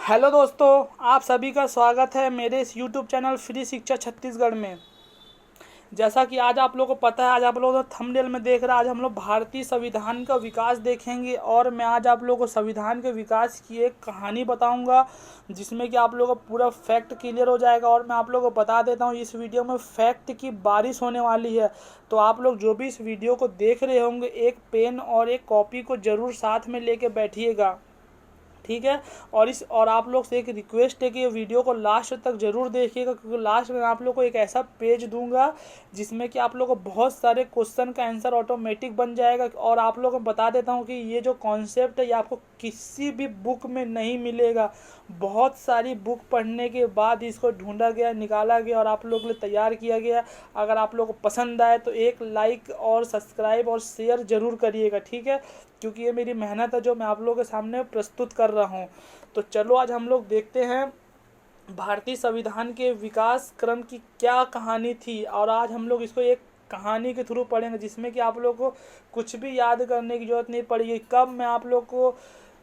Hello दोस्तों, आप सभी का स्वागत है मेरे इस यूट्यूब चैनल फ्री शिक्षा छत्तीसगढ़ में। जैसा कि आज आप लोगों को पता है, आज आप लोगों को थंबनेल में देख रहा है, आज हम लोग भारतीय संविधान का विकास देखेंगे। और मैं आज आप लोगों को संविधान के विकास की एक कहानी बताऊंगा, जिसमें कि आप लोगों को पूरा फैक्ट क्लियर हो जाएगा। और मैं आप लोगों को बता देता हूं, इस वीडियो में फैक्ट की बारिश होने वाली है। तो आप लोग जो भी इस वीडियो को देख रहे होंगे, एक पेन और एक कॉपी को ज़रूर साथ में लेके बैठिएगा, ठीक है। और आप लोग से एक रिक्वेस्ट है कि ये वीडियो को लास्ट तक ज़रूर देखिएगा, क्योंकि लास्ट में आप लोग को एक ऐसा पेज दूंगा जिसमें कि आप लोग को बहुत सारे क्वेश्चन का आंसर ऑटोमेटिक बन जाएगा। और आप लोगों को बता देता हूँ कि ये जो कॉन्सेप्ट है ये आपको किसी भी बुक में नहीं मिलेगा। बहुत सारी बुक पढ़ने के बाद इसको ढूंढा गया, निकाला गया और आप लोगों के लिए तैयार किया गया। अगर आप लोग को पसंद आए तो एक लाइक और सब्सक्राइब और शेयर ज़रूर करिएगा, ठीक है, क्योंकि ये मेरी मेहनत है जो मैं आप लोगों के सामने प्रस्तुत कर रहा हूँ। तो चलो आज हम लोग देखते हैं भारतीय संविधान के विकास क्रम की क्या कहानी थी। और आज हम लोग इसको एक कहानी के थ्रू पढ़ेंगे, जिसमें कि आप लोग को कुछ भी याद करने की जरूरत नहीं पड़ेगी। कब मैं आप लोग को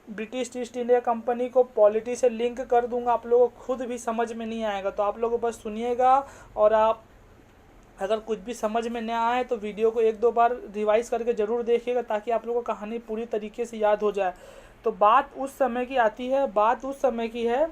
ब्रिटिश ईस्ट इंडिया कंपनी को पॉलिटी से लिंक कर दूंगा, आप लोगों को खुद भी समझ में नहीं आएगा। तो आप लोग बस सुनिएगा, और आप अगर कुछ भी समझ में न आए तो वीडियो को एक दो बार रिवाइज करके ज़रूर देखिएगा, ताकि आप लोगों को कहानी पूरी तरीके से याद हो जाए। तो बात उस समय की आती है, बात उस समय की है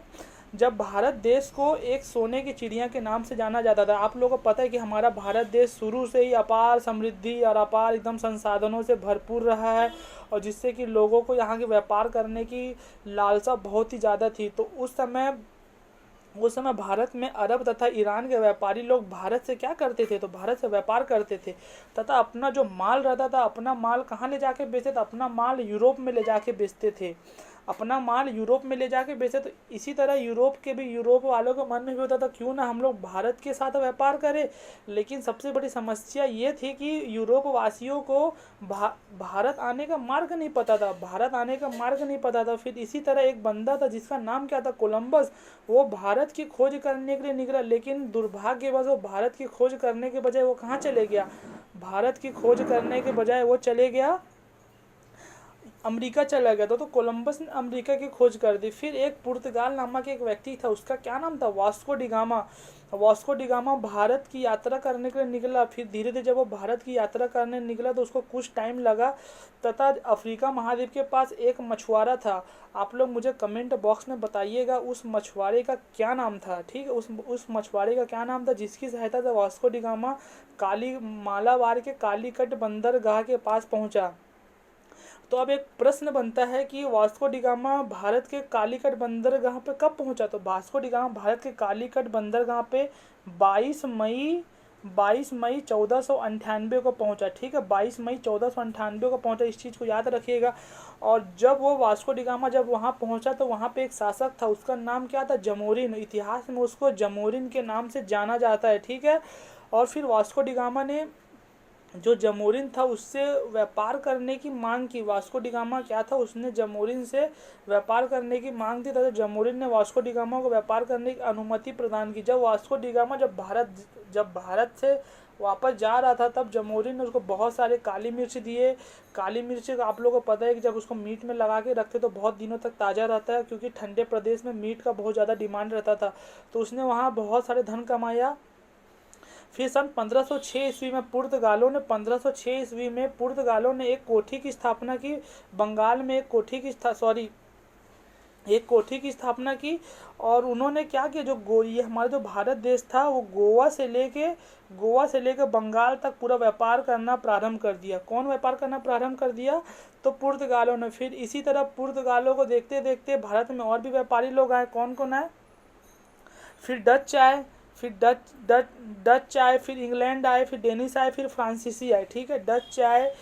जब भारत देश को एक सोने की चिड़िया के नाम से जाना जाता था। आप लोगों को पता है कि हमारा भारत देश शुरू से ही अपार समृद्धि और अपार एकदम संसाधनों से भरपूर रहा है, और जिससे कि लोगों को यहाँ के व्यापार करने की लालसा बहुत ही ज़्यादा थी। तो उस समय भारत में अरब तथा ईरान के व्यापारी लोग भारत से क्या करते थे, तो भारत से व्यापार करते थे, तथा अपना जो माल रहता था, अपना माल कहाँ ले जाके बेचते थे, अपना माल यूरोप में ले जाके बेचते थे, अपना माल यूरोप में ले जाके बेचे। तो इसी तरह यूरोप वालों के मन में भी होता था क्यों ना हम लोग भारत के साथ व्यापार करें। लेकिन सबसे बड़ी समस्या ये थी कि यूरोप वासियों को भारत आने का मार्ग नहीं पता था, भारत आने का मार्ग नहीं पता था। फिर इसी तरह एक बंदा था जिसका नाम क्या था, कोलंबस। वो भारत की खोज करने के लिए निकला, लेकिन दुर्भाग्यवश वो भारत की खोज करने के बजाय वो कहाँ चले गया, भारत की खोज करने के बजाय वो चले गया अमेरिका चला गया। तो कोलंबस ने अमेरिका की खोज कर दी। फिर एक पुर्तगाल नामक एक व्यक्ति था, उसका क्या नाम था, Vasco da Gama. Vasco da Gama Bharat की यात्रा करने के लिए निकला। फिर धीरे धीरे जब वो भारत की यात्रा करने निकला तो उसको कुछ टाइम लगा, तथा अफ्रीका महाद्वीप के पास एक मछुआरा था। आप लोग मुझे कमेंट बॉक्स में बताइएगा उस मछुआरे का क्या नाम था, ठीक है, उस मछुआरे का क्या नाम था जिसकी सहायता से वास्को डिगामा मालाबार के कालीकट बंदरगाह के पास पहुंचा। तो अब एक प्रश्न बनता है कि वास्को डिगामा भारत के कालीकट बंदरगाह पे कब पहुंचा। तो वास्को डिगामा भारत के कालीकट बंदरगाह पे 22 मई 1498 को पहुंचा, ठीक है, 22 मई 1498 को पहुंचा। इस चीज़ को याद रखिएगा। और जब वो वास्को डिगामा जब वहाँ पहुंचा तो वहाँ पे एक शासक था, उसका नाम क्या था, जमोरिन। इतिहास में उसको जमोरिन के नाम से जाना जाता है, ठीक है। और फिर वास्को डिगामा ने जो जमोरिन था उससे व्यापार करने की मांग की। वास्को डिगामा क्या था, उसने जमोरिन से व्यापार करने की मांग थी, तथा जमोरिन ने वास्को डिगामा को व्यापार करने की अनुमति प्रदान की। जब वास्को डिगामा जब भारत से वापस जा रहा था, तब जमोरिन ने उसको बहुत सारे काली मिर्च दिए। काली मिर्च आप लोगों को पता है कि जब उसको मीट में लगा के रखते तो बहुत दिनों तक ताज़ा रहता है, क्योंकि ठंडे प्रदेश में मीट का बहुत ज़्यादा डिमांड रहता था। तो उसने वहाँ बहुत सारे धन कमाया। फिर सन 1506 ईस्वी में पुर्तगालों ने एक कोठी की स्थापना की। बंगाल में एक कोठी की स्थापना की। और उन्होंने क्या किया, ये हमारा जो भारत देश था वो गोवा से लेके बंगाल तक पूरा व्यापार करना प्रारंभ कर दिया। कौन व्यापार करना प्रारंभ कर दिया, तो पुर्तगालों ने। फिर इसी तरह पुर्तगालों को देखते देखते भारत में और भी व्यापारी लोग आए। कौन कौन आए, फिर डच आए, फिर इंग्लैंड आए, फिर डेनिश आए, फिर फ्रांसीसी आए, ठीक है। डच आए,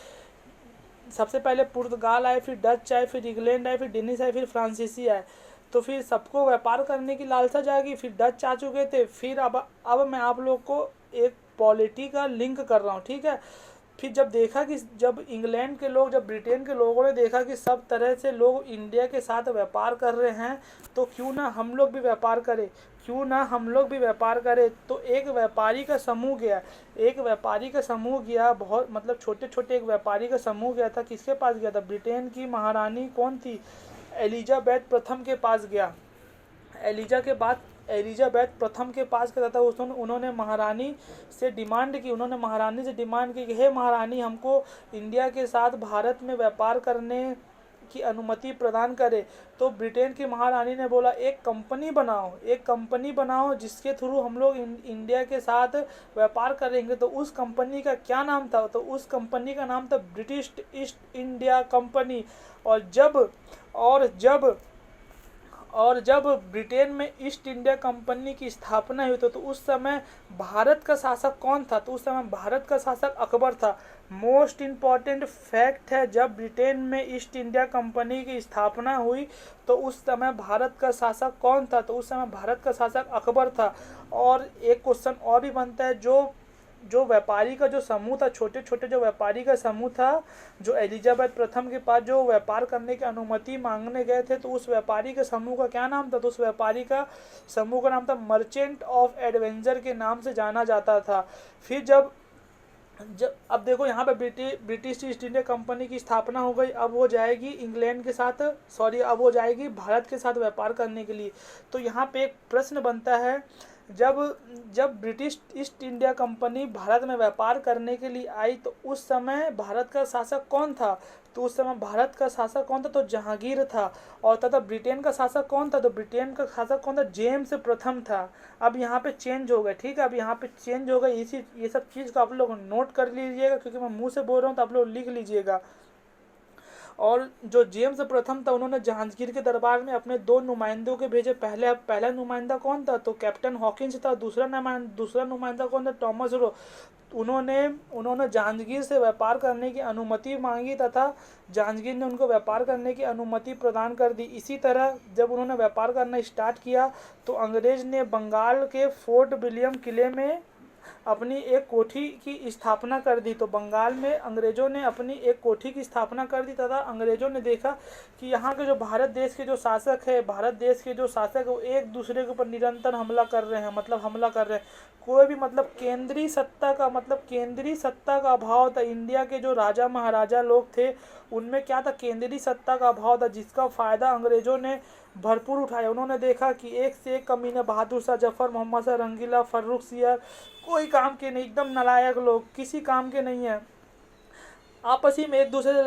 सबसे पहले पुर्तगाल आए, फिर डच आए, फिर इंग्लैंड आए, फिर डेनिश आए, फिर फ्रांसीसी आए। तो फिर सबको व्यापार करने की लालसा जागी। फिर डच आ चुके थे। फिर अब मैं आप लोग को एक पॉलिटी का लिंक कर रहा हूँ, ठीक है। फिर जब इंग्लैंड के लोग, जब ब्रिटेन के लोगों ने देखा कि सब तरह से लोग इंडिया के साथ व्यापार कर रहे हैं, तो क्यों ना हम लोग भी व्यापार करें। तो एक व्यापारी का समूह गया, बहुत मतलब छोटे छोटे एक व्यापारी का समूह गया था। किसके पास गया था, ब्रिटेन की महारानी कौन थी, एलिजाबेथ प्रथम के पास गया। एलिजाबेथ प्रथम के पास गया था। उन्होंने महारानी से डिमांड की कि हे महारानी, हमको इंडिया के साथ भारत में व्यापार करने की अनुमति प्रदान करे। तो ब्रिटेन की महारानी ने बोला एक कंपनी बनाओ जिसके थ्रू हम लोग इंडिया के साथ व्यापार करेंगे। तो उस कंपनी का क्या नाम था? तो उस कंपनी का नाम था ब्रिटिश ईस्ट इंडिया कंपनी। और जब ब्रिटेन में ईस्ट इंडिया कंपनी की स्थापना हुई तो उस समय भारत का शासक कौन था? तो उस समय भारत का शासक अकबर था। मोस्ट इम्पॉर्टेंट फैक्ट है, जब ब्रिटेन में ईस्ट इंडिया कंपनी की स्थापना हुई तो उस समय भारत का शासक कौन था? तो उस समय भारत का शासक अकबर था। और एक क्वेश्चन और भी बनता है, जो व्यापारी का जो समूह था, छोटे छोटे जो व्यापारी का समूह था, जो एलिजाबेथ प्रथम के पास जो व्यापार करने की अनुमति मांगने गए थे, तो उस व्यापारी के समूह का क्या नाम था? तो उस व्यापारी का समूह का नाम था मर्चेंट ऑफ एडवेंचर के नाम से जाना जाता था। फिर जब अब देखो यहाँ पे ब्रिटिश ईस्ट इंडिया कंपनी की स्थापना हो गई। अब वो जाएगी अब वो जाएगी भारत के साथ व्यापार करने के लिए। तो यहाँ पे एक प्रश्न बनता है, जब British east India company Bharat में व्यापार करने के लिए आई तो उस समय भारत का शासक कौन था? तो जहांगीर था। और तथा ब्रिटेन का शासक कौन था? तो ब्रिटेन का शासक कौन था? जेम्स प्रथम था। अब यहाँ पे चेंज हो गए, ठीक है, अब यहाँ पे चेंज हो गए। ये सब चीज़ को आप लोग नोट कर लीजिएगा, क्योंकि मैं मुंह से बोल रहा हूँ तो आप लोग लिख लीजिएगा। और जो जेम्स प्रथम था, उन्होंने जहांगीर के दरबार में अपने 2 नुमाइंदों के भेजे। पहला नुमाइंदा कौन था? तो कैप्टन हॉकिंस था। दूसरा नुमाइंदा कौन था? Thomas Roe. उन्होंने जहांगीर से व्यापार करने की अनुमति मांगी तथा जहांगीर ने उनको व्यापार करने की अनुमति प्रदान कर दी। इसी तरह जब उन्होंने व्यापार करना स्टार्ट किया तो अंग्रेज ने बंगाल के फोर्ट विलियम किले में अपनी एक कोठी की स्थापना कर दी। तो बंगाल में अंग्रेजों ने अपनी एक कोठी की स्थापना कर दी तथा अंग्रेजों ने देखा कि यहाँ के जो भारत देश के जो शासक है वो एक दूसरे के ऊपर निरंतर हमला कर रहे हैं। कोई भी केंद्रीय सत्ता का अभाव था। इंडिया के जो राजा महाराजा लोग थे उनमें क्या था? केंद्रीय सत्ता का अभाव था, जिसका फायदा अंग्रेजों ने भरपूर उठाया। उन्होंने देखा कि एक से एक कमीने, बहादुर शाह जफर, मोहम्मद शाह रंगीला, फर्रुख सियार, कोई काम के नहीं, एकदम नालायक लोग, किसी काम के नहीं है, आपस ही में एक दूसरे से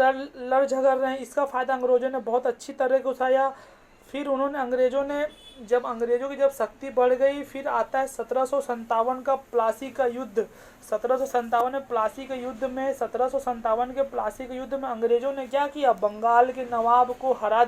लड़ झगड़ रहे हैं। इसका फायदा अंग्रेजों ने बहुत अच्छी तरह से उठाया। फिर जब अंग्रेजों की शक्ति बढ़ गई, फिर आता है 1757 का प्लासी का युद्ध। 1757 में प्लासी के युद्ध में अंग्रेजों ने क्या किया? बंगाल के नवाब को हरा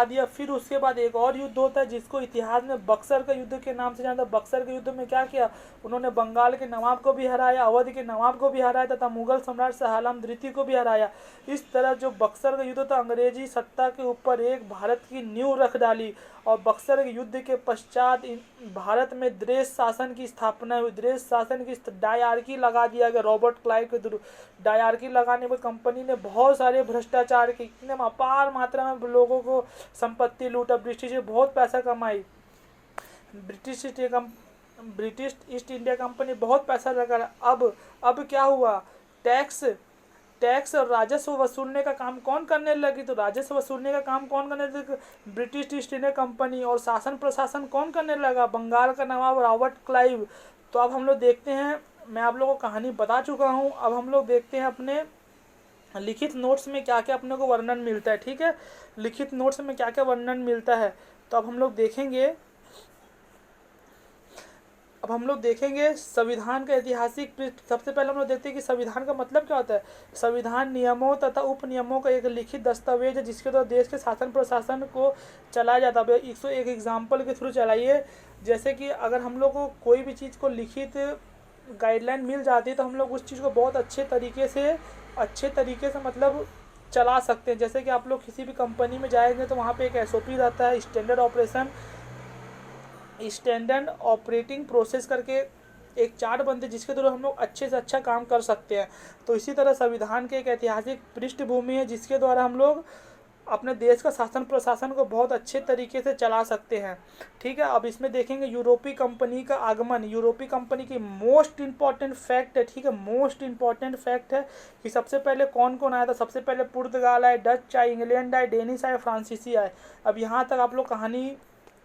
दिया। फिर उसके बाद एक और युद्ध होता है जिसको इतिहास में बक्सर का युद्ध के नाम से जानता है। बक्सर के युद्ध में क्या किया? उन्होंने बंगाल के नवाब को भी हराया, अवध के नवाब को भी हराया तथा मुगल सम्राट शाह आलम द्वितीय को भी हराया। इस तरह जो बक्सर का युद्ध था, अंग्रेजी सत्ता के ऊपर एक भारत की नींव रख डाली। और बक्सर के युद्ध के पश्चात भारत में द्रेश शासन की स्थापना हुई। द्रेश शासन की डायरकी लगा दिया गया रॉबर्ट क्लाइव के थ्रू। डायरकी लगाने पर कंपनी ने बहुत सारे भ्रष्टाचार के, इतने अपार मात्रा में लोगों को संपत्ति लूटा, ब्रिटिश ने बहुत पैसा कमाई। ब्रिटिश ईस्ट इंडिया कंपनी बहुत पैसा लगा। अब क्या हुआ? टैक्स और राजस्व वसूलने का काम कौन करने लगी? तो राजस्व वसूलने का काम कौन करने लगी? British east India company. और शासन प्रशासन कौन करने लगा? बंगाल का नवाब रॉबर्ट क्लाइव। तो अब हम लोग देखते हैं, मैं आप लोगों को कहानी बता चुका हूँ, अब हम लोग देखते हैं अपने लिखित नोट्स में क्या क्या अपने को वर्णन मिलता है। ठीक है, लिखित नोट्स में क्या क्या वर्णन मिलता है तो अब हम लोग देखेंगे संविधान का ऐतिहासिक। सबसे पहले हम लोग देखते हैं कि संविधान का मतलब क्या होता है। संविधान नियमों तथा उपनियमों का एक लिखित दस्तावेज है जिसके द्वारा देश के शासन प्रशासन को चलाया जाता है। 101 एग्जाम्पल के थ्रू चलाइए। जैसे कि अगर हम लोग को कोई भी चीज़ को लिखित गाइडलाइन मिल जाती है तो हम लोग उस चीज़ को बहुत अच्छे तरीके से चला सकते हैं। जैसे कि आप लोग किसी भी कंपनी में जाएंगे तो वहाँ पे एक SOP रहता है, स्टैंडर्ड ऑपरेटिंग प्रोसेस करके एक चार्ट बनते हैं जिसके द्वारा हम लोग अच्छे से अच्छा काम कर सकते हैं। तो इसी तरह संविधान के एक ऐतिहासिक पृष्ठभूमि है जिसके द्वारा हम लोग अपने देश का शासन प्रशासन को बहुत अच्छे तरीके से चला सकते हैं। ठीक है, अब इसमें देखेंगे यूरोपीय कंपनी का आगमन। यूरोपीय कंपनी की मोस्ट इंपॉर्टेंट फैक्ट है, ठीक है, मोस्ट इंपॉर्टेंट फैक्ट है कि सबसे पहले कौन कौन आया था। सबसे पहले पुर्तगाल आए, डच आए, इंग्लैंड आए, डेनिश आए, फ्रांसीसी आए। अब यहाँ तक आप लोग कहानी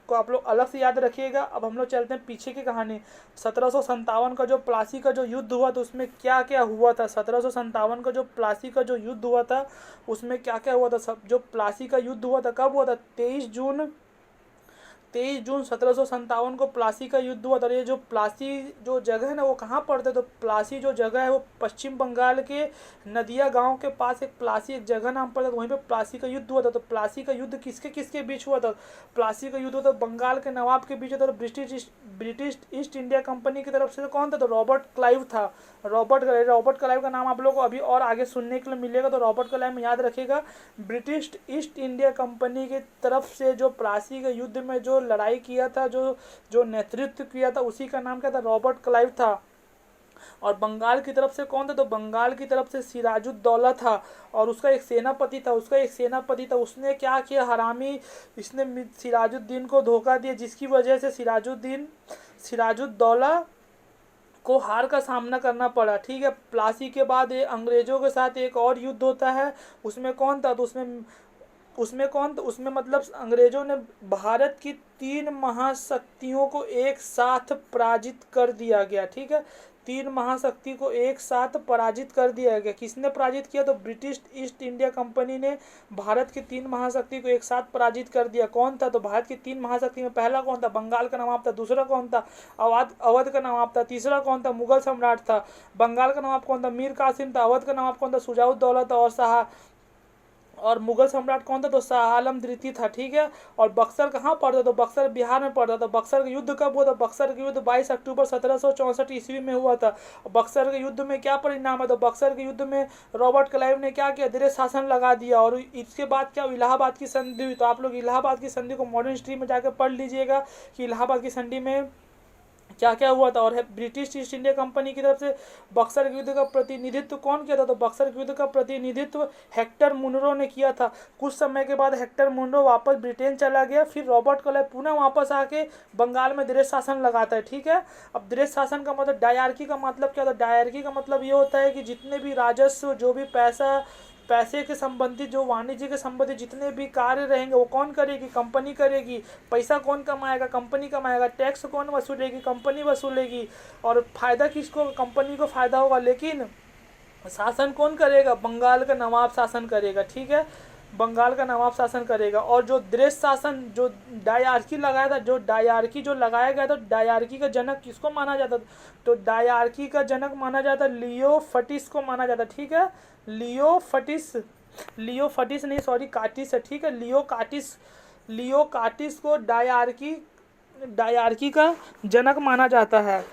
को आप लोग अलग से याद रखिएगा। अब हम लोग चलते हैं पीछे की कहानी। 1757 का जो प्लासी का जो युद्ध हुआ था उसमें क्या क्या हुआ था। 1757 का जो प्लासी का जो युद्ध हुआ था उसमें क्या क्या हुआ था। सब जो प्लासी का युद्ध हुआ था कब हुआ था? 23 जून 1757 को प्लासी का युद्ध हुआ था। ये जो प्लासी जो जगह है ना वो कहाँ पड़ता है? तो प्लासी जो जगह है वो पश्चिम बंगाल के नदिया गांव के पास एक प्लासी एक जगह नाम पड़ता है, वहीं पे प्लासी का युद्ध हुआ था। तो प्लासी का युद्ध किसके किसके बीच हुआ था? प्लासी का युद्ध हुआ था बंगाल के नवाब के बीच हुआ था। ब्रिटिश ईस्ट इंडिया कंपनी की तरफ से कौन था? तो रॉबर्ट क्लाइव था। रॉबर्ट क्लाइव का नाम आप लोगों को अभी और आगे सुनने के लिए मिलेगा, तो रॉबर्ट क्लाइव में याद रखिएगा। ब्रिटिश ईस्ट इंडिया कंपनी की तरफ से जो प्लासी के युद्ध में जो लड़ाई किया था, जो नेतृत्व किया था, उसी का नाम क्या था? रॉबर्ट क्लाइव था। और बंगाल की तरफ से कौन था? तो बंगाल की तरफ से सिराजुद्दौला था और उसका एक सेनापति था। उसने क्या किया? हरामी, इसने सिराजुद्दीन को धोखा दिया, जिसकी वजह से सिराजुद्दौला को हार का सामना करना पड़ा। ठीक है, प्लासी के बाद ये अंग्रेजों के साथ एक और युद्ध होता है। उसमें कौन था? तो उसमें मतलब अंग्रेजों ने भारत की 3 महाशक्तियों को एक साथ पराजित कर दिया गया। ठीक है, 3 महाशक्ति को एक साथ पराजित कर दिया गया। किसने पराजित किया? तो ब्रिटिश ईस्ट इंडिया कंपनी ने भारत की 3 महाशक्ति को एक साथ पराजित कर दिया। कौन था? तो भारत की 3 महाशक्ति में पहला कौन था? बंगाल का नवाब था। दूसरा कौन था? अवध का नवाब था। तीसरा कौन था? मुगल सम्राट था। बंगाल का नवाब कौन था? मीर कासिम था। अवध का नवाब कौन था? शुजाउद्दौला था। और मुगल सम्राट कौन था? तो शाह आलम द्वितीय था। ठीक है, और बक्सर कहाँ पड़ता? तो बक्सर बिहार में पड़ता था। बक्सर का युद्ध कब हुआ था? बक्सर का युद्ध 22 अक्टूबर 1764 ईस्वी में हुआ था। बक्सर के युद्ध में क्या परिणाम है? तो बक्सर के युद्ध में रॉबर्ट क्लाइव ने क्या किया? दृढ़ शासन लगा दिया। और इसके बाद क्या? इलाहाबाद की संधि हुई। तो आप लोग इलाहाबाद की संधि को मॉडर्न हिस्ट्री में जाकर पढ़ लीजिएगा कि इलाहाबाद की संधि में क्या क्या हुआ था। और ब्रिटिश ईस्ट इंडिया कंपनी की तरफ से बक्सर के युद्ध का प्रतिनिधित्व कौन किया था? तो बक्सर के युद्ध का प्रतिनिधित्व हेक्टर मुनरो ने किया था। कुछ समय के बाद हेक्टर मुनरो वापस ब्रिटेन चला गया, फिर रॉबर्ट क्लाइव पुनः वापस आके बंगाल में दृढ़ शासन लगाता है। ठीक है, अब दृढ़ शासन का मतलब डायरकी का मतलब क्या होता है? डायरकी का मतलब ये होता है कि जितने भी राजस्व, जो भी पैसे के संबंधित, जो वाणिज्य के संबंधित जितने भी कार्य रहेंगे वो कौन करेगी? कंपनी करेगी। पैसा कौन कमाएगा? कंपनी कमाएगा। टैक्स कौन वसूलेगी? कंपनी वसूलेगी। और फायदा किसको? कंपनी को फायदा होगा। लेकिन शासन कौन करेगा? बंगाल का नवाब शासन करेगा। ठीक है, बंगाल का नवाब शासन करेगा। और जो दृढ़ शासन, जो डायरकी लगाया था, जो लगाया गया था, डायरकी का जनक किसको माना जाता? तो डायरकी का जनक माना जाता लियो फटिस को माना जाता। ठीक है, लियो फटिस नहीं, सॉरी, काटिस है। ठीक है, लियो काटिस को डायरकी का जनक माना जाता है।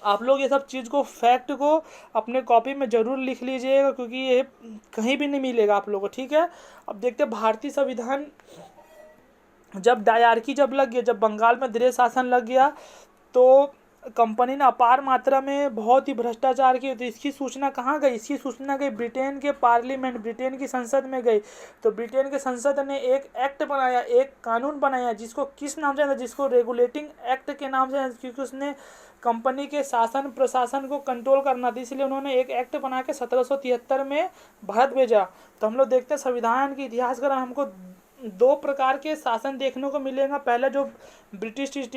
आप लोग ये सब चीज़ को, फैक्ट को अपने कॉपी में ज़रूर लिख लीजिएगा, क्योंकि ये कहीं भी नहीं मिलेगा आप लोगों को। ठीक है, अब देखते हैं भारतीय संविधान जब डायरकी जब लग गया, जब बंगाल में दृढ़ शासन लग गया, तो कंपनी ने अपार मात्रा में बहुत ही भ्रष्टाचार किया। तो इसकी सूचना कहाँ गई? इसकी सूचना गई ब्रिटेन के पार्लियामेंट, ब्रिटेन की संसद में गई। तो ब्रिटेन के संसद ने एक एक्ट बनाया, एक कानून बनाया, जिसको किस नाम से? जिसको रेगुलेटिंग एक्ट के नाम से, क्योंकि उसने कंपनी के शासन प्रशासन को कंट्रोल करना था, इसलिए उन्होंने एक एक्ट बना के 1773 में भारत भेजा। तो हम लोग देखते हैं संविधान के इतिहास का हमको 2 प्रकार के शासन देखने को मिलेगा। पहला जो ब्रिटिश ईस्ट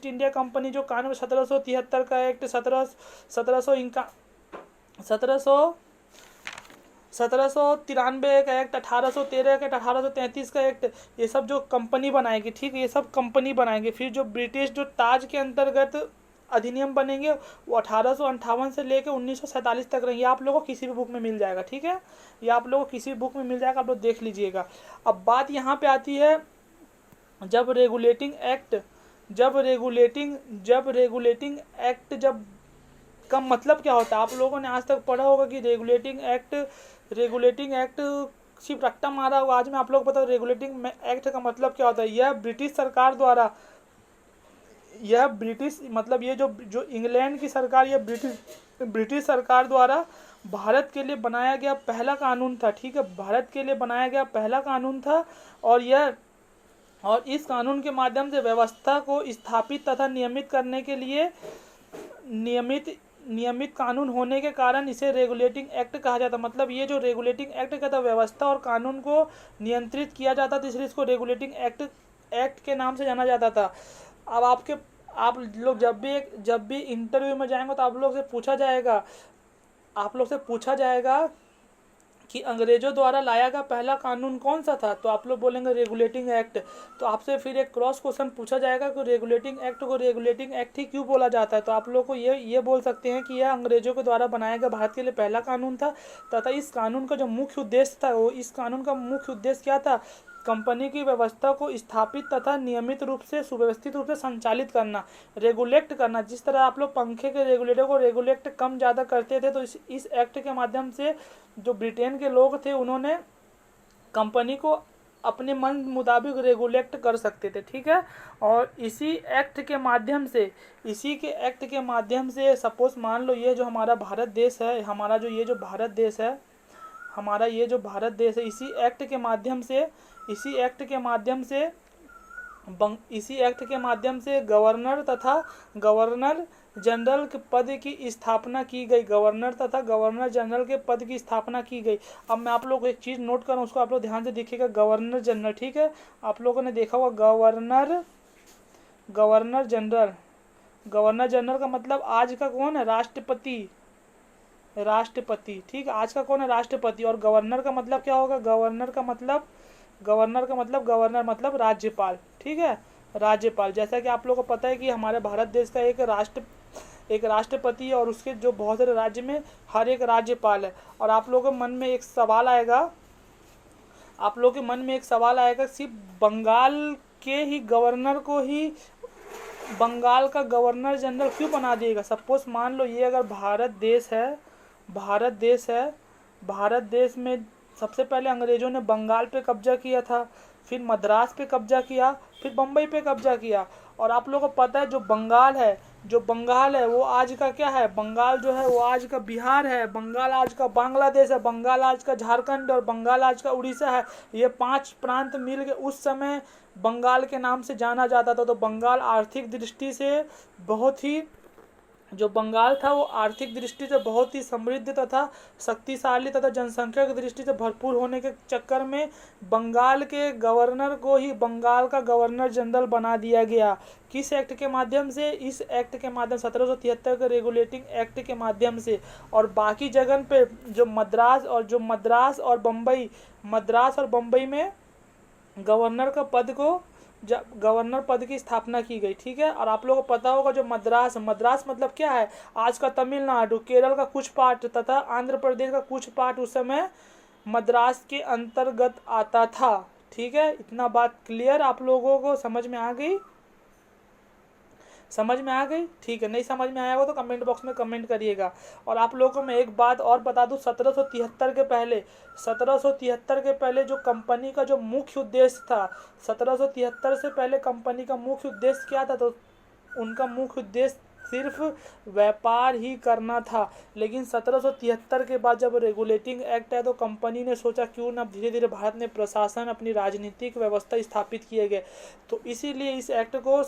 इंडिया कंपनी जो कानून 1773 का एक्ट, 1793 का एक्ट, 1813 का, 1833 का एक्ट, ये सब जो कंपनी बनाएगी। ठीक है, ये सब कंपनी बनाएंगे। फिर जो ब्रिटिश जो ताज के अंतर्गत अधिनियम बनेंगे वो 1858 से लेकर 1947 तक रहेंगे। आप लोगों को किसी भी बुक में मिल जाएगा। ठीक है, ये आप लोगों को किसी भी बुक में मिल जाएगा, आप लोग देख लीजिएगा। अब बात यहाँ पे आती है जब रेगुलेटिंग एक्ट का मतलब क्या होता है। आप लोगों ने आज तक पढ़ा होगा कि रेगुलेटिंग एक्ट सिर्फ रट्टा मारा होगा। आज मैं आप लोगों को बता दूं रेगुलेटिंग एक्ट का मतलब क्या होता है। यह ब्रिटिश सरकार द्वारा, ये जो इंग्लैंड की सरकार, यह ब्रिटिश सरकार द्वारा भारत के लिए बनाया गया पहला कानून था, ठीक है, भारत के लिए बनाया गया पहला कानून था। और इस कानून के माध्यम से व्यवस्था को स्थापित तथा नियमित करने के लिए नियमित कानून होने के कारण इसे रेगुलेटिंग एक्ट कहा जाता। मतलब ये जो रेगुलेटिंग एक्ट का था, व्यवस्था और कानून को नियंत्रित किया जाता था, इसलिए इसको रेगुलेटिंग एक्ट के नाम से जाना जाता था। अब आप लोग जब भी इंटरव्यू में जाएंगे तो आप लोग से पूछा जाएगा कि अंग्रेजों द्वारा लाया गया पहला कानून कौन सा था, तो आप लोग बोलेंगे रेगुलेटिंग एक्ट। तो आपसे फिर एक क्रॉस क्वेश्चन पूछा जाएगा कि रेगुलेटिंग एक्ट को रेगुलेटिंग एक्ट ही क्यों बोला जाता है, तो आप लोग को ये बोल सकते हैं कि यह अंग्रेजों के द्वारा बनाया गया भारत के लिए पहला कानून था तथा इस कानून का जो मुख्य उद्देश्य था, इस कानून का मुख्य उद्देश्य क्या था, कंपनी की व्यवस्था को स्थापित तथा नियमित रूप से सुव्यवस्थित रूप से संचालित करना, रेगुलेट करना। जिस तरह आप लोग पंखे के रेगुलेटर को रेगुलेट कम ज़्यादा करते थे, तो इस एक्ट के माध्यम से जो ब्रिटेन के लोग थे उन्होंने कंपनी को अपने मन मुताबिक रेगुलेट कर सकते थे, ठीक है। और इसी के एक्ट के माध्यम से सपोज मान लो ये जो हमारा भारत देश है, ये जो भारत देश है, इसी एक्ट के माध्यम से गवर्नर तथा गवर्नर जनरल के पद की स्थापना की गई। अब मैं आप लोग को एक चीज़ नोट करूँ, उसको आप लोग ध्यान से देखिएगा, गवर्नर जनरल, ठीक है। आप लोगों ने देखा होगा गवर्नर जनरल का मतलब आज का कौन है, राष्ट्रपति, ठीक है, आज का कौन है, राष्ट्रपति। और गवर्नर का मतलब क्या होगा, गवर्नर मतलब राज्यपाल, ठीक है, राज्यपाल। जैसा कि आप लोगों को पता है कि हमारे भारत देश का एक राष्ट्रपति है और उसके जो बहुत सारे राज्य में हर एक राज्यपाल है। और आप लोगों के मन में एक सवाल आएगा, सिर्फ बंगाल के ही गवर्नर को ही बंगाल का गवर्नर जनरल क्यों बना दिएगा। सपोज मान लो ये अगर भारत देश में सबसे पहले अंग्रेजों ने बंगाल पे कब्जा किया था, फिर मद्रास पे कब्जा किया, फिर बम्बई पे कब्जा किया। और आप लोगों को पता है जो बंगाल है वो आज का क्या है, बंगाल जो है वो आज का बिहार है, बंगाल आज का बांग्लादेश है, बंगाल आज का झारखंड और बंगाल आज का उड़ीसा है। ये 5 प्रांत मिल के उस समय बंगाल के नाम से जाना जाता था। तो बंगाल आर्थिक दृष्टि से बहुत ही समृद्ध तथा शक्तिशाली तथा जनसंख्या की दृष्टि से भरपूर होने के चक्कर में बंगाल के गवर्नर को ही बंगाल का गवर्नर जनरल बना दिया गया। किस एक्ट के माध्यम से, इस एक्ट के माध्यम 1773 के रेगुलेटिंग एक्ट के माध्यम से। और बाकी जगह पे जो मद्रास और बम्बई में गवर्नर पद की स्थापना की गई, ठीक है। और आप लोगों को पता होगा जो मद्रास मतलब क्या है, आज का तमिलनाडु, केरल का कुछ पार्ट तथा आंध्र प्रदेश का कुछ पार्ट उस समय मद्रास के अंतर्गत आता था, ठीक है। इतना बात क्लियर आप लोगों को समझ में आ गई, ठीक है। नहीं समझ में आया हो तो कमेंट बॉक्स में कमेंट करिएगा। और आप लोगों को मैं एक बात और बता दूं, 1773 के पहले जो कंपनी का जो मुख्य उद्देश्य था, 1773 से पहले कंपनी का मुख्य उद्देश्य क्या था, तो उनका मुख्य उद्देश्य सिर्फ व्यापार ही करना था। लेकिन 1773 के बाद जब रेगुलेटिंग एक्ट है तो कंपनी ने सोचा क्यों ना धीरे धीरे भारत में प्रशासन, अपनी राजनीतिक व्यवस्था स्थापित किए गए। तो इसीलिए इस एक्ट को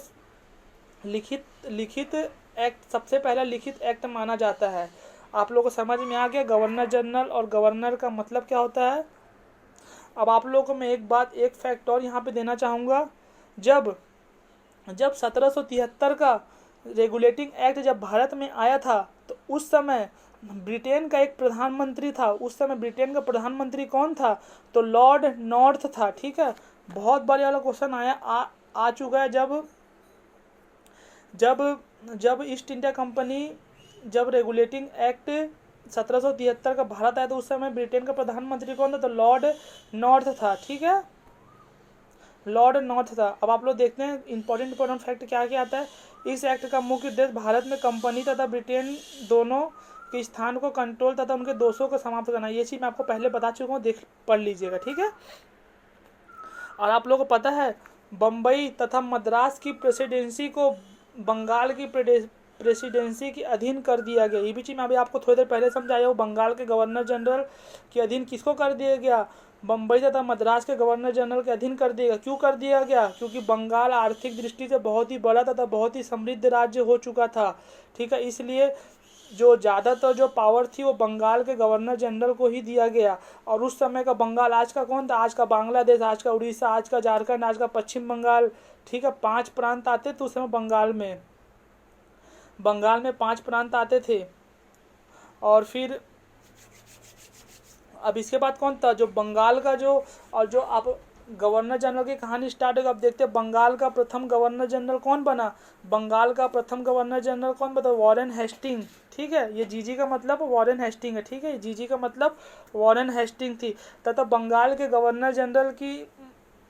लिखित एक्ट, सबसे पहला लिखित एक्ट माना जाता है। आप लोगों को समझ में आ गया गवर्नर जनरल और गवर्नर का मतलब क्या होता है। अब आप लोगों को मैं एक फैक्ट और यहाँ पे देना चाहूँगा। जब 1773 का रेगुलेटिंग एक्ट जब भारत में आया था तो उस समय ब्रिटेन का एक प्रधानमंत्री था। उस समय ब्रिटेन का प्रधानमंत्री कौन था, तो लॉर्ड नॉर्थ था, ठीक है। बहुत बार वाला क्वेश्चन आ चुका है। जब ईस्ट इंडिया कंपनी, जब रेगुलेटिंग एक्ट 1773 का भारत आया तो उस समय ब्रिटेन का प्रधानमंत्री कौन था, तो लॉर्ड नॉर्थ था, ठीक है, लॉर्ड नॉर्थ था। अब आप लोग देखते हैं इंपॉर्टेंट फैक्ट क्या क्या आता है। इस एक्ट का मुख्य उद्देश्य भारत में कंपनी तथा ब्रिटेन दोनों के स्थान को कंट्रोल तथा उनके दोषों को समाप्त करना। ये चीज़ मैं आपको पहले बता चुका हूँ, पढ़ लीजिएगा, ठीक है। और आप लोगों को पता है बम्बई तथा मद्रास की प्रेसिडेंसी को बंगाल की प्रेसिडेंसी के अधीन कर दिया गया। ये भी चीज़ मैं अभी आपको थोड़ी देर पहले समझाया हूँ। बंगाल के गवर्नर जनरल के अधीन किसको कर दिया गया? बम्बई तथा मद्रास के गवर्नर जनरल के अधीन कर दिया गया। क्यों कर दिया गया? क्योंकि बंगाल आर्थिक दृष्टि से बहुत ही बड़ा तथा बहुत ही समृद्ध राज्य हो चुका था, ठीक है। इसलिए जो ज़्यादातर जो पावर थी वो बंगाल के गवर्नर जनरल को ही दिया गया। और उस समय का बंगाल आज का कौन था? आज का बांग्लादेश, आज का उड़ीसा, आज का झारखंड, आज का पश्चिम बंगाल, ठीक है। 5 प्रांत आते थे उस समय बंगाल में 5 प्रांत आते थे। और फिर अब इसके बाद कौन था? जो बंगाल का जो, और जो आप गवर्नर जनरल की कहानी स्टार्ट होगी। अब देखते हैं बंगाल का प्रथम गवर्नर जनरल कौन बना। बंगाल का प्रथम गवर्नर जनरल कौन बना? वॉरेन हेस्टिंग, ठीक है। ये जीजी का मतलब वॉरेन हेस्टिंग है, ठीक है। जीजी का मतलब वॉरेन हेस्टिंग थी। तथा बंगाल के गवर्नर जनरल की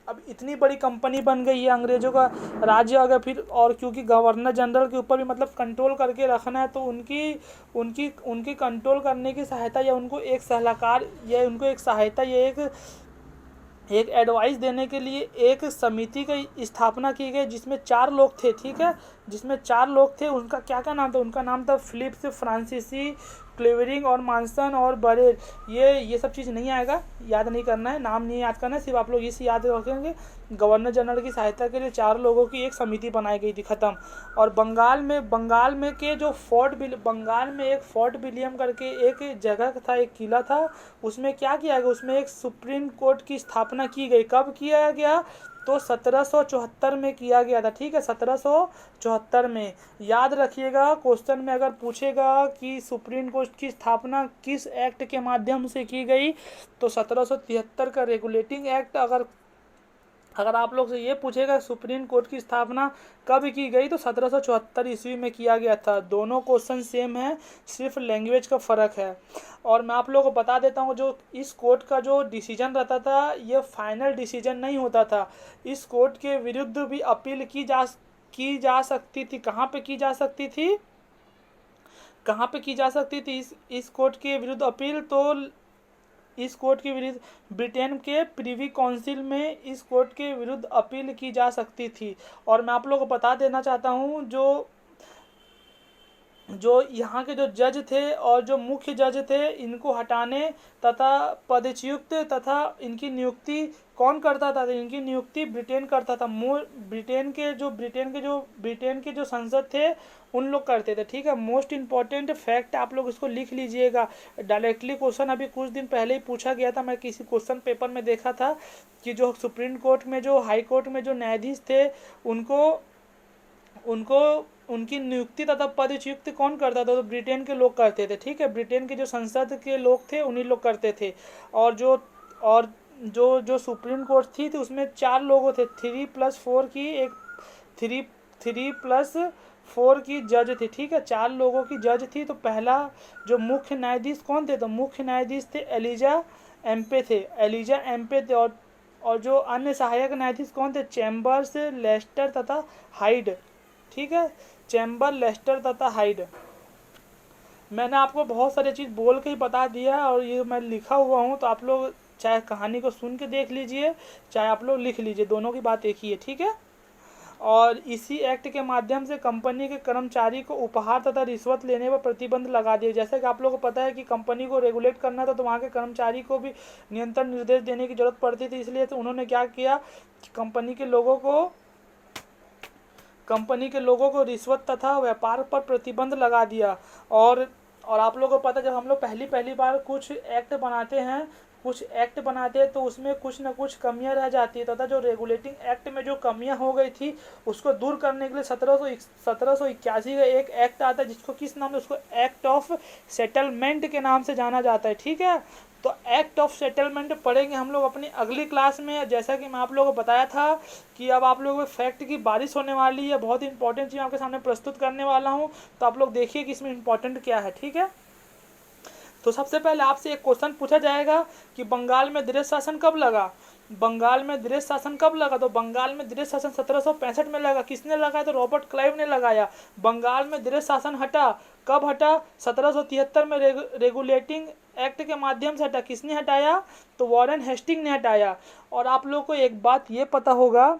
अब इतनी बड़ी कंपनी बन गई है, अंग्रेजों का राज्य आ गया फिर। और क्योंकि गवर्नर जनरल के ऊपर भी मतलब कंट्रोल करके रखना है, तो उनकी कंट्रोल करने की सहायता या उनको एक सलाहकार या उनको एक सहायता या एक एडवाइस देने के लिए एक समिति की स्थापना की गई, जिसमें 4 लोग थे, ठीक है। जिसमें 4 लोग थे। उनका क्या क्या नाम था? उनका नाम था फिलिप्स, फ्रांसीसी, क्लेवरिंग और मानसन और बरेर। ये सब चीज़ नहीं आएगा, याद नहीं करना है, नाम नहीं याद करना है, सिर्फ आप लोग इसी याद रखेंगे। गवर्नर जनरल की सहायता के लिए 4 लोगों की एक समिति बनाई गई थी, ख़त्म। और बंगाल में के जो बंगाल में एक फोर्ट विलियम करके एक जगह था, एक किला था। उसमें क्या किया गया? उसमें एक सुप्रीम कोर्ट की स्थापना की गई। कब किया गया? तो 1774 में किया गया था, ठीक है। 1774 में। याद रखिएगा, क्वेश्चन में अगर पूछेगा कि सुप्रीम कोर्ट की स्थापना किस एक्ट के माध्यम से की गई, तो 1773 का रेगुलेटिंग एक्ट। अगर आप लोग से ये पूछेगा सुप्रीम कोर्ट की स्थापना कब की गई, तो 1774 ईस्वी में किया गया था। दोनों क्वेश्चन सेम है, सिर्फ लैंग्वेज का फ़र्क है। और मैं आप लोगों को बता देता हूँ, जो इस कोर्ट का जो डिसीजन रहता था, ये फाइनल डिसीजन नहीं होता था। इस कोर्ट के विरुद्ध भी अपील की जा सकती थी। कहाँ पे की जा सकती थी? कहाँ पे की जा सकती थी इस कोर्ट के विरुद्ध अपील? तो इस कोर्ट के विरुद्ध ब्रिटेन के प्रिवी काउंसिल में इस कोर्ट के विरुद्ध अपील की जा सकती थी। और मैं आप लोगों को बता देना चाहता हूँ, जो यहाँ के जो जज थे और जो मुख्य जज थे, इनको हटाने तथा पदच्युत तथा इनकी नियुक्ति कौन करता था? इनकी नियुक्ति ब्रिटेन करता था। ब्रिटेन के जो संसद थे, उन लोग करते थे, ठीक है। मोस्ट इंपॉर्टेंट फैक्ट आप लोग इसको लिख लीजिएगा। डायरेक्टली क्वेश्चन अभी कुछ दिन पहले ही पूछा गया था, मैं किसी क्वेश्चन पेपर में देखा था कि जो सुप्रीम कोर्ट में, जो हाई कोर्ट में जो न्यायाधीश थे, उनको उनकी नियुक्ति तथा पदच्युत कौन करता था? तो ब्रिटेन के लोग करते थे, ठीक है। ब्रिटेन के जो संसद के लोग थे, उन्हीं लोग करते थे। और जो सुप्रीम कोर्ट थी, तो उसमें 4 लोग थे। 3+4 की जज थी, ठीक है। 4 लोगों की जज थी। तो पहला जो मुख्य न्यायाधीश कौन थे? तो मुख्य न्यायाधीश थे एलिजा एम्पे थे। और जो अन्य सहायक न्यायाधीश कौन थे? चैम्बर्स, लेस्टर तथा हाइड, ठीक है। चैम्बर, लेस्टर तथा हाइड। मैंने आपको बहुत सारी चीज़ बोल के ही बता दिया है, और ये मैं लिखा हुआ हूँ, तो आप लोग चाहे कहानी को सुन के देख लीजिए, चाहे आप लोग लिख लीजिए, दोनों की बात एक ही है, ठीक है। और इसी एक्ट के माध्यम से कंपनी के कर्मचारी को उपहार तथा रिश्वत लेने पर प्रतिबंध लगा दिया। जैसे कि आप लोगों को पता है कि कंपनी को रेगुलेट करना था, तो वहाँ के कर्मचारी को भी नियंत्रण निर्देश देने की जरूरत पड़ती थी। इसलिए तो उन्होंने क्या किया कि कंपनी के लोगों को रिश्वत तथा व्यापार पर प्रतिबंध लगा दिया। और आप लोगों को पता है, जब हम लोग पहली बार कुछ एक्ट बनाते हैं, तो उसमें कुछ ना कुछ कमियां रह जाती है। तथा जो रेगुलेटिंग एक्ट में जो कमियां हो गई थी, उसको दूर करने के लिए 1781 का एक एक्ट आता है, जिसको किस नाम से? उसको एक्ट ऑफ सेटलमेंट के नाम से जाना जाता है, ठीक है। तो एक्ट ऑफ सेटलमेंट पढ़ेंगे हम लोग अपनी अगली क्लास में। जैसा कि मैं आप लोगों को बताया था कि अब आप लोगों को फैक्ट की बारिश होने वाली है। बहुत इंपॉर्टेंट चीज़ आपके सामने प्रस्तुत करने वाला हूँ, तो आप लोग देखिए कि इसमें इंपॉर्टेंट क्या है, ठीक है। तो सबसे पहले आपसे एक क्वेश्चन पूछा जाएगा कि बंगाल में दृश्य शासन कब लगा? तो बंगाल में दृश्य शासन 1765 में लगा। किसने लगाया? तो रॉबर्ट क्लाइव ने लगाया। बंगाल में दृश्य शासन हटा, कब हटा? 1773 में रेगुलेटिंग एक्ट के माध्यम से हटा। किसने हटाया? तो वॉरेन हेस्टिंग ने हटाया। और आप लोग को एक बात ये पता होगा,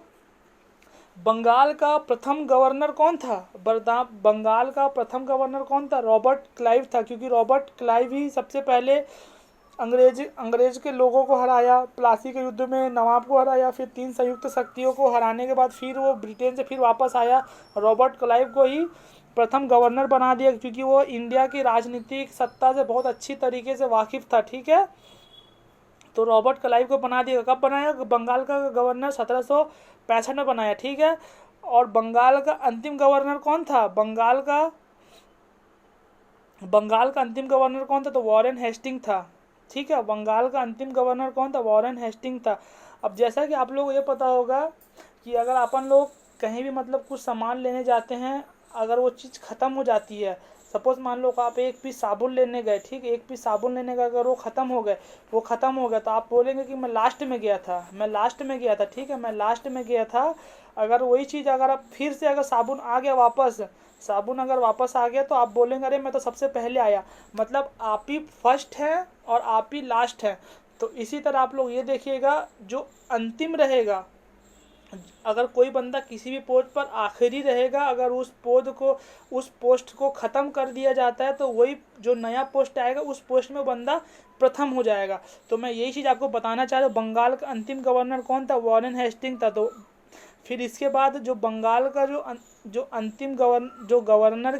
बंगाल का प्रथम गवर्नर कौन था? बंगाल का प्रथम गवर्नर कौन था? रॉबर्ट क्लाइव था, क्योंकि रॉबर्ट क्लाइव ही सबसे पहले अंग्रेज के लोगों को हराया, प्लासी के युद्ध में नवाब को हराया, फिर 3 संयुक्त शक्तियों को हराने के बाद फिर वो ब्रिटेन से फिर वापस आया। रॉबर्ट क्लाइव को ही प्रथम गवर्नर बना दिया, क्योंकि वो इंडिया की राजनीतिक सत्ता से बहुत अच्छी तरीके से वाकिफ था। ठीक है, तो रॉबर्ट क्लाइव को बना दिया। कब बनाया बंगाल का गवर्नर? 1765 में बनाया। ठीक है, और बंगाल का अंतिम गवर्नर कौन था? बंगाल का अंतिम गवर्नर कौन था? तो वॉरेन हेस्टिंग था। ठीक है, बंगाल का अंतिम गवर्नर कौन था? वॉरेन हेस्टिंग था। अब जैसा कि आप लोगों को ये पता होगा कि अगर अपन लोग कहीं भी मतलब कुछ सामान लेने जाते हैं, अगर वो चीज़ ख़त्म हो जाती है, सपोज मान लो कि आप एक पीस साबुन लेने गए, ठीक है, एक पीस साबुन लेने गए, अगर वो ख़त्म हो गया तो आप बोलेंगे कि मैं लास्ट में गया था, ठीक है, मैं लास्ट में गया था। अगर वही चीज़ अगर आप फिर से अगर साबुन अगर वापस आ गया तो आप बोलेंगे अरे मैं तो सबसे पहले आया। मतलब आप ही फर्स्ट हैं और आप ही लास्ट हैं। तो इसी तरह आप लोग ये देखिएगा, जो अंतिम रहेगा, अगर कोई बंदा किसी भी पोस्ट पर आखिरी रहेगा, अगर उस पोस्ट को ख़त्म कर दिया जाता है, तो वही जो नया पोस्ट आएगा उस पोस्ट में बंदा प्रथम हो जाएगा। तो मैं यही चीज़ आपको बताना चाह रहा हूँ। बंगाल का अंतिम गवर्नर कौन था? वॉरेन हेस्टिंग था। तो फिर इसके बाद जो बंगाल का जो अंतिम गवर्नर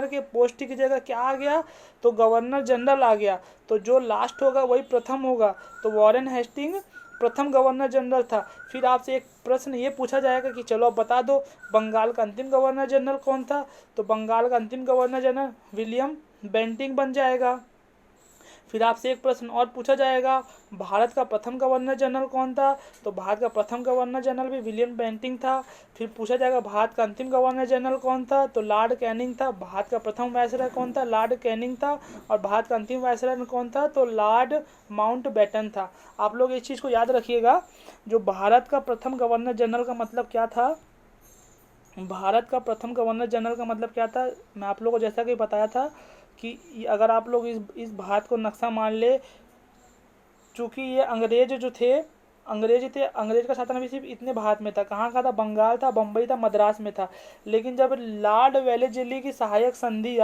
के पोस्ट की जगह क्या आ गया? तो गवर्नर जनरल आ गया। तो जो लास्ट होगा वही प्रथम होगा। तो वॉरेन हेस्टिंग प्रथम गवर्नर जनरल था। फिर आपसे एक प्रश्न ये पूछा जाएगा कि चलो अब बता दो बंगाल का अंतिम गवर्नर जनरल कौन था? तो बंगाल का अंतिम गवर्नर जनरल विलियम बेंटिंग बन जाएगा। फिर आपसे एक प्रश्न और पूछा जाएगा, भारत का प्रथम गवर्नर जनरल कौन था? तो भारत का प्रथम गवर्नर जनरल भी विलियम बेंटिंग था। फिर पूछा जाएगा भारत का अंतिम गवर्नर जनरल कौन था? तो लॉर्ड कैनिंग था। भारत का प्रथम वायसराय कौन था? लॉर्ड कैनिंग था। और भारत का अंतिम वायसराय कौन था? तो लॉर्ड माउंटबेटन था। आप लोग इस चीज़ को याद रखिएगा, जो भारत का प्रथम गवर्नर जनरल का मतलब क्या था? भारत का प्रथम गवर्नर जनरल का मतलब क्या था? मैं आप लोगों को जैसा कि बताया था कि अगर आप लोग इस भारत को नक्शा मान ले, चूँकि ये अंग्रेज का शासन भी सिर्फ इतने भारत में था। कहाँ का था? बंगाल था, बम्बई था, मद्रास में था। लेकिन जब लॉर्ड वेलेस्ली की सहायक संधि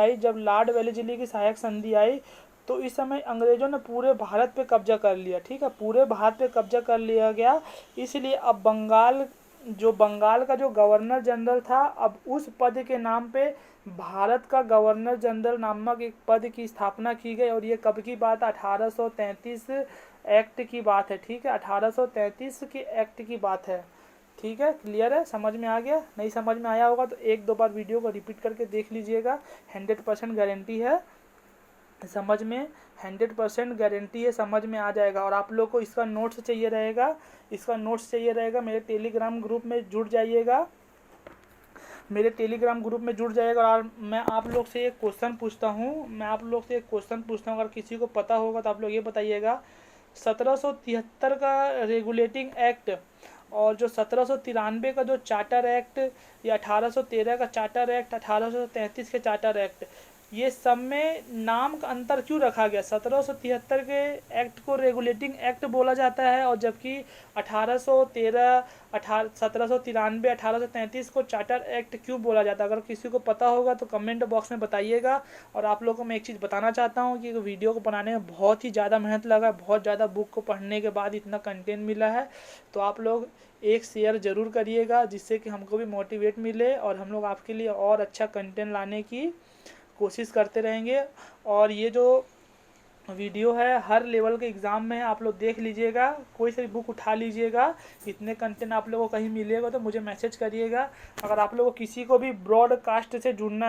आई, तो इस समय अंग्रेजों ने पूरे भारत पे कब्जा कर लिया। ठीक है, पूरे भारत पे कब्जा कर लिया गया। इसलिए अब बंगाल का जो गवर्नर जनरल था, अब उस पद के नाम पे भारत का गवर्नर जनरल नामक एक पद की स्थापना की गई। और ये कब की बात है? 1833 एक्ट की बात है। ठीक है, 1833 के एक्ट की बात है। ठीक है, क्लियर है? समझ में आ गया? नहीं समझ में आया होगा तो एक दो बार वीडियो को रिपीट करके देख लीजिएगा। 100% गारंटी है समझ में, 100% गारंटी है समझ में आ जाएगा। और आप लोग को इसका नोट्स चाहिए रहेगा, मेरे टेलीग्राम ग्रुप में जुड़ जाइएगा। और मैं आप लोग से एक क्वेश्चन पूछता हूँ, अगर किसी को पता होगा तो आप लोग ये बताइएगा। 1773 का रेगुलेटिंग एक्ट और जो 1793 का जो चार्टर एक्ट, या 1813 का चार्टर एक्ट, 1833 के चार्टर एक्ट, ये सब में नाम का अंतर क्यों रखा गया? 1773 के एक्ट को रेगुलेटिंग एक्ट बोला जाता है, और जबकि 1793 1833 को चार्टर एक्ट क्यों बोला जाता है? अगर किसी को पता होगा तो कमेंट बॉक्स में बताइएगा। और आप लोगों को मैं एक चीज़ बताना चाहता हूँ कि वीडियो को बनाने में बहुत ही ज़्यादा मेहनत लगा है, बहुत ज़्यादा बुक को पढ़ने के बाद इतना कंटेंट मिला है। तो आप लोग एक शेयर ज़रूर करिएगा, जिससे कि हमको भी मोटिवेट मिले और हम लोग आपके लिए और अच्छा कंटेंट लाने की कोशिश करते रहेंगे। और ये जो वीडियो है हर लेवल के एग्ज़ाम में है, आप लोग देख लीजिएगा, कोई सी भी बुक उठा लीजिएगा। इतने कंटेंट आप लोगों को कहीं मिलेगा तो मुझे मैसेज करिएगा। अगर आप लोगों को किसी को भी ब्रॉडकास्ट से जुड़ना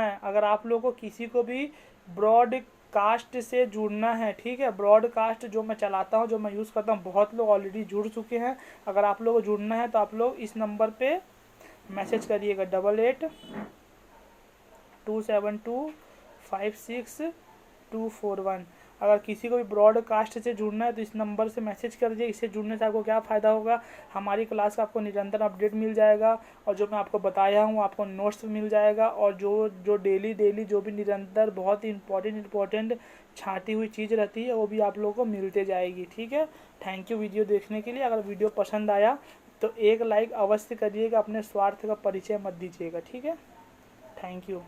है, ठीक है, ब्रॉडकास्ट जो मैं चलाता हूँ, जो मैं यूज़ करता हूँ, बहुत लोग ऑलरेडी जुड़ चुके हैं। अगर आप लोगों को जुड़ना है तो आप लोग इस नंबर पे मैसेज करिएगा, 8827256241। अगर किसी को भी ब्रॉडकास्ट से जुड़ना है तो इस नंबर से मैसेज कर दिए। इससे जुड़ने से आपको क्या फ़ायदा होगा? हमारी क्लास का आपको निरंतर अपडेट मिल जाएगा, और जो मैं आपको बताया हूँ आपको नोट्स मिल जाएगा, और जो डेली जो भी निरंतर बहुत ही इम्पोर्टेंट छाँटी हुई चीज़ रहती है वो भी आप लोगों को मिलते जाएगी। ठीक है, थैंक यू वीडियो देखने के लिए। अगर वीडियो पसंद आया तो एक लाइक अवश्य करिएगा, अपने स्वार्थ का परिचय मत दीजिएगा, ठीक है। Thank you.